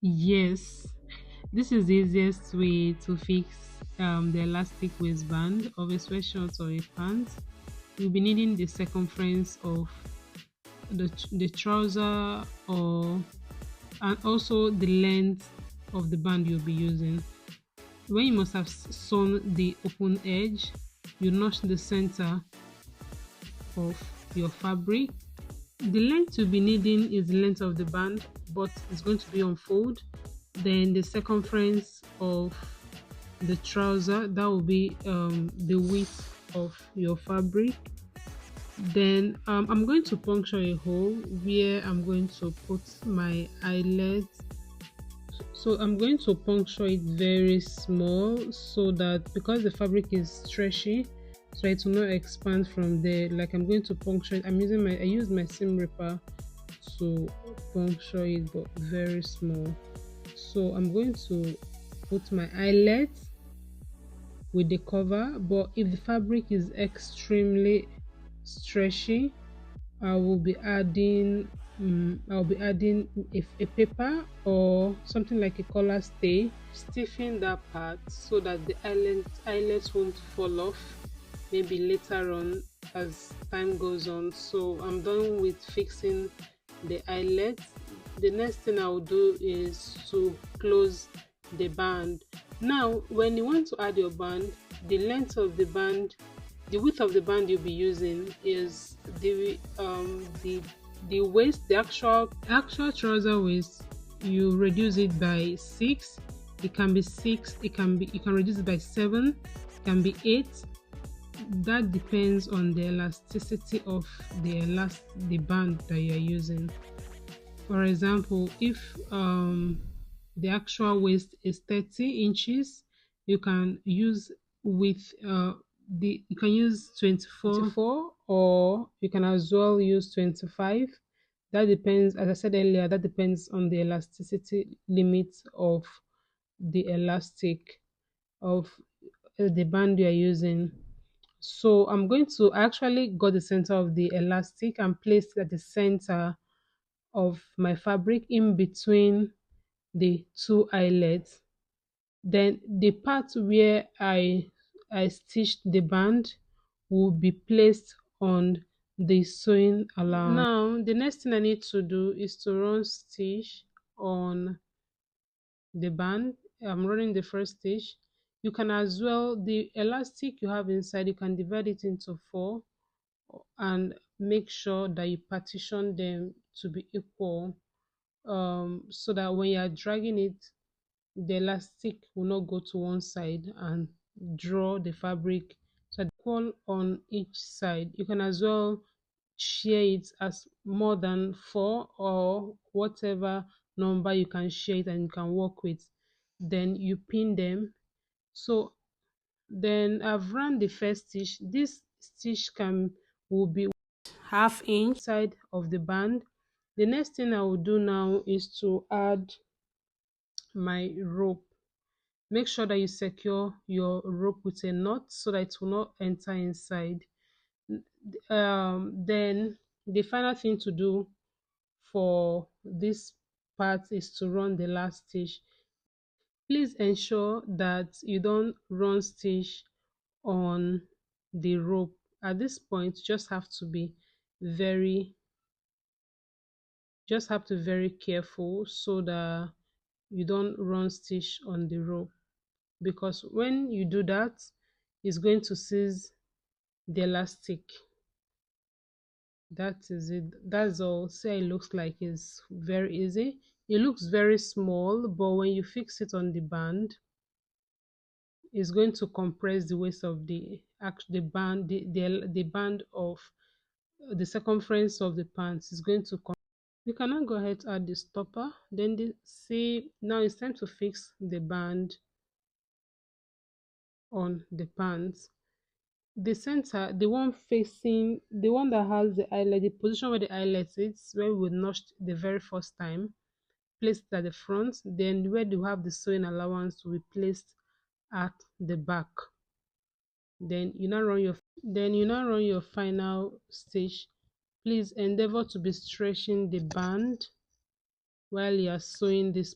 Yes, this is the easiest way to fix the elastic waistband of a sweatshirt or a pants. You'll be needing the circumference of the trouser or and also the length of the band you'll be using. When you must have sewn the open edge, you notch the center of your fabric. The length you'll be needing is the length of the band, but it's going to be on fold. Then the circumference of the trouser, that will be the width of your fabric. Then I'm going to puncture a hole where I'm going to put my eyelet. So I'm going to puncture it very small so that because the fabric is stretchy, so it will not expand from there. Like I'm going to puncture it. I use my seam ripper to puncture it, but very small. So I'm going to put my eyelet with the cover, but if the fabric is extremely stretchy, I'll be adding a paper or something like a collar stay, stiffen that part so that the eyelet won't fall off maybe later on as time goes on. So I'm done with fixing the eyelet. The next thing I'll do is to close the band. Now when you want to add your band, the length of the band, the width of the band you'll be using is the waist, the actual trouser waist. You reduce it by 6. It can be 6, you can reduce it by 7, it can be 8. That depends on the elasticity of the band that you're using. For example, if the actual waist is 30 inches, you can use with you can use 24, or you can as well use 25. That depends, as I said earlier, that depends on the elasticity limit of the elastic of the band you are using. So I'm going to actually got the center of the elastic and place it at the center of my fabric in between the two eyelets. Then the part where I stitched the band will be placed on the sewing allowance. Now the next thing I need to do is to run stitch on the band. I'm running the first stitch. You can as well, the elastic you have inside, you can divide it into 4 and make sure that you partition them to be equal, so that when you are dragging it, the elastic will not go to one side and draw the fabric, so equal on each side. You can as well share it as more than 4 or whatever number you can share it and you can work with. Then you pin them. So then I've run the first stitch. This stitch will be half inch side of the band. The next thing I will do now is to add my rope. Make sure that you secure your rope with a knot so that it will not enter inside. Then the final thing to do for this part is to run the last stitch. Please ensure that you don't run stitch on the rope. At this point, very just have to be very careful so that you don't run stitch on the rope, because when you do that, it's going to seize the elastic. That is it. That's all. Say it looks like it's very easy. It looks very small, but when you fix it on the band, it's going to compress the waist of the band, the band of the circumference of the pants is going to come. You can now go ahead to add the stopper. Then see, now it's time to fix the band on the pants. The center, the one that has the eyelet, the position where the eyelet is, where we notched the very first time, placed at the front. Then where you have the sewing allowance will be placed at the back. Then you now run your final stitch. Please endeavor to be stretching the band while you are sewing this.